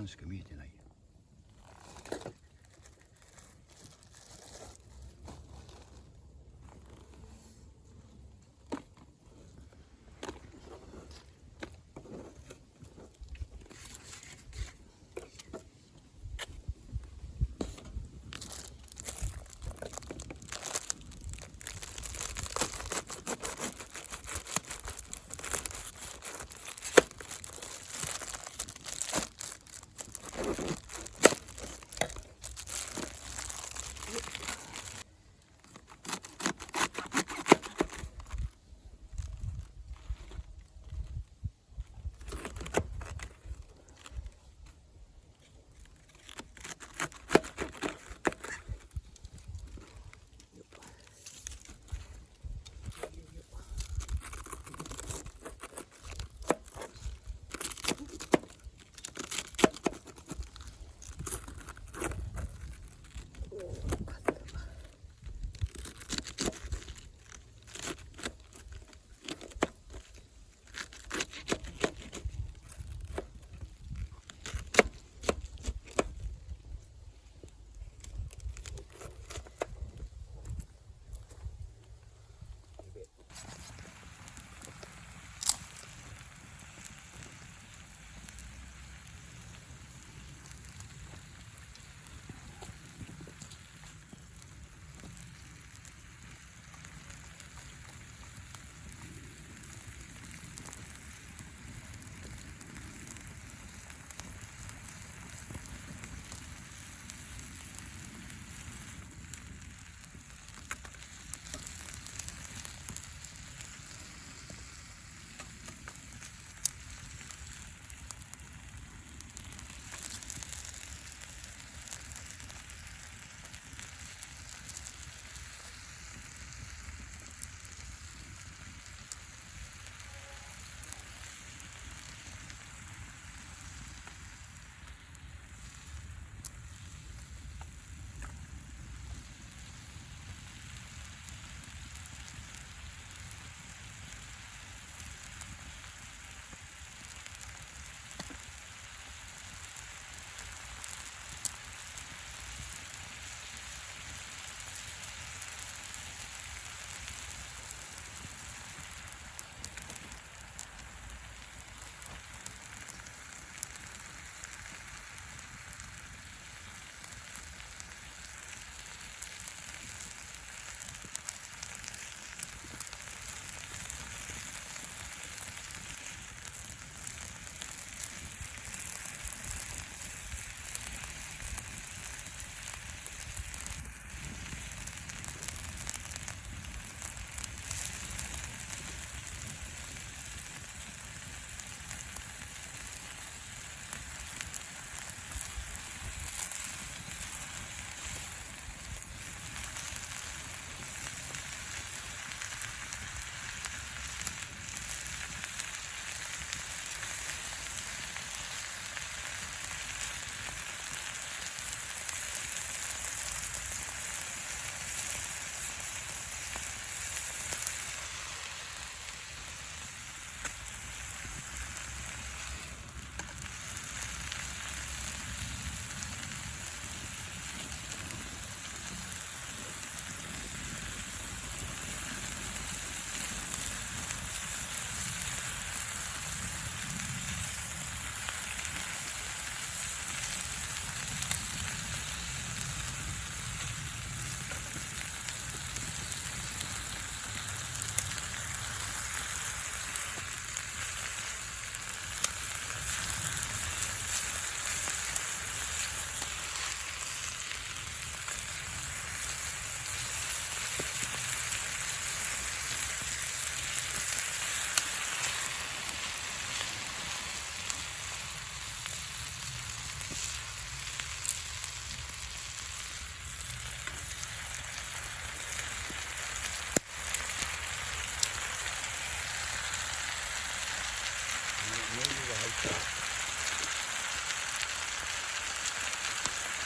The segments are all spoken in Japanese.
しか見えてないよ。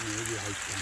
エビ入ったね。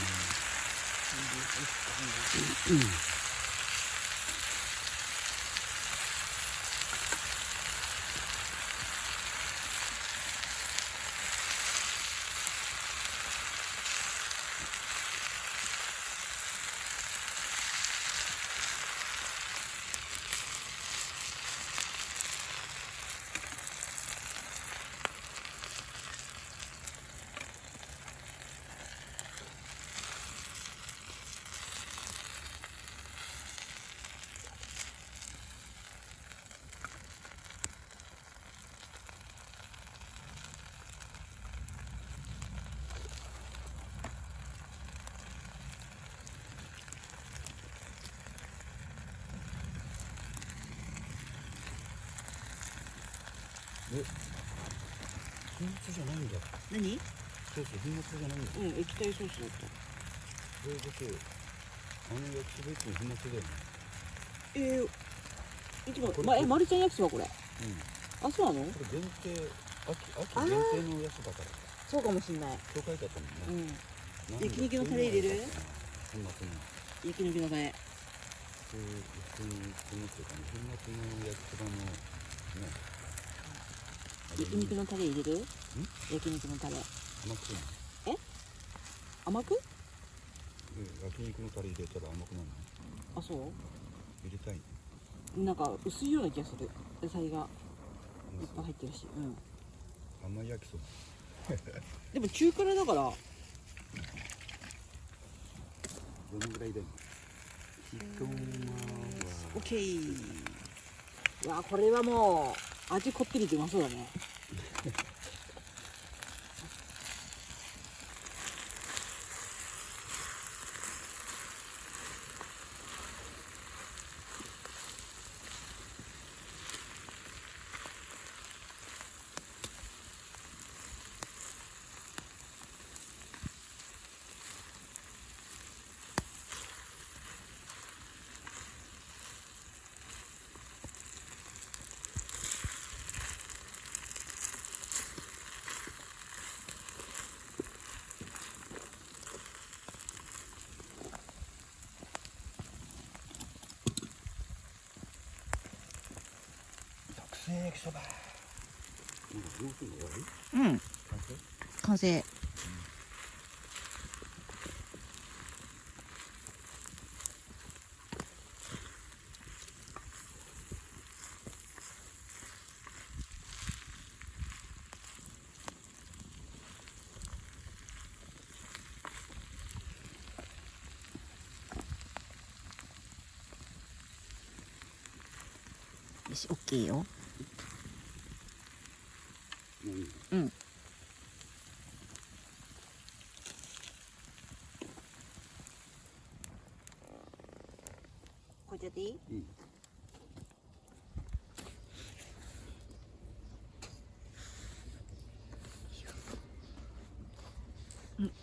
え、粉末じゃないんだ。何？ソース粉末じゃないんだ。うん、液体ソースだった。そういうこと。焼きそばいつも粉末だよね。いつも、マルちゃん焼きそばこれ。あ、そうなの？これ限定、秋限定のやつだから。そうかもしんない。そう書いてあったもんね。焼肉のタレ入れる？粉末の。焼肉のタレ。普通に粉末とかね、粉末の焼きそばのね。焼肉のタレ入れる？焼肉のタレ。甘くない？甘く？焼肉のタレ入れたら甘くなるの？あ、そう？入れたいね。なんか薄いような気がする。野菜がいっぱい入ってるし。甘い焼きそば。でも中辛だから。どのぐらいだよ。オッケー。うわ、これはもう味こってりでうまそうだね。特製焼きそば。完成。よし、オッケーよ。これでいい？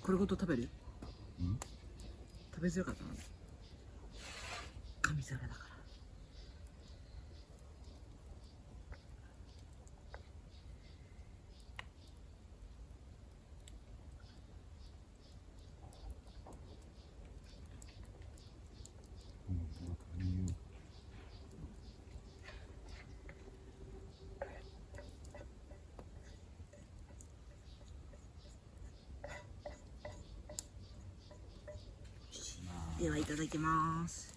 これごと食べる？食べづらかったな。紙皿だから。ではいただきます。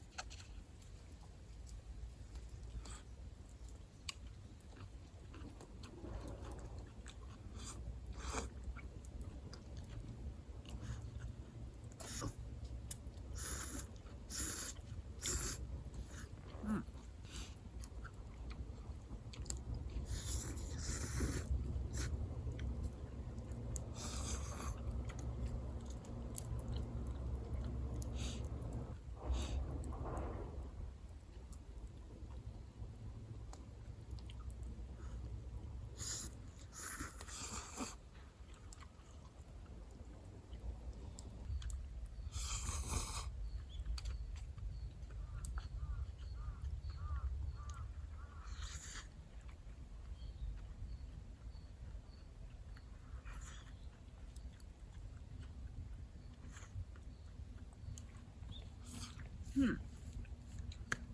うん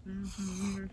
うんうん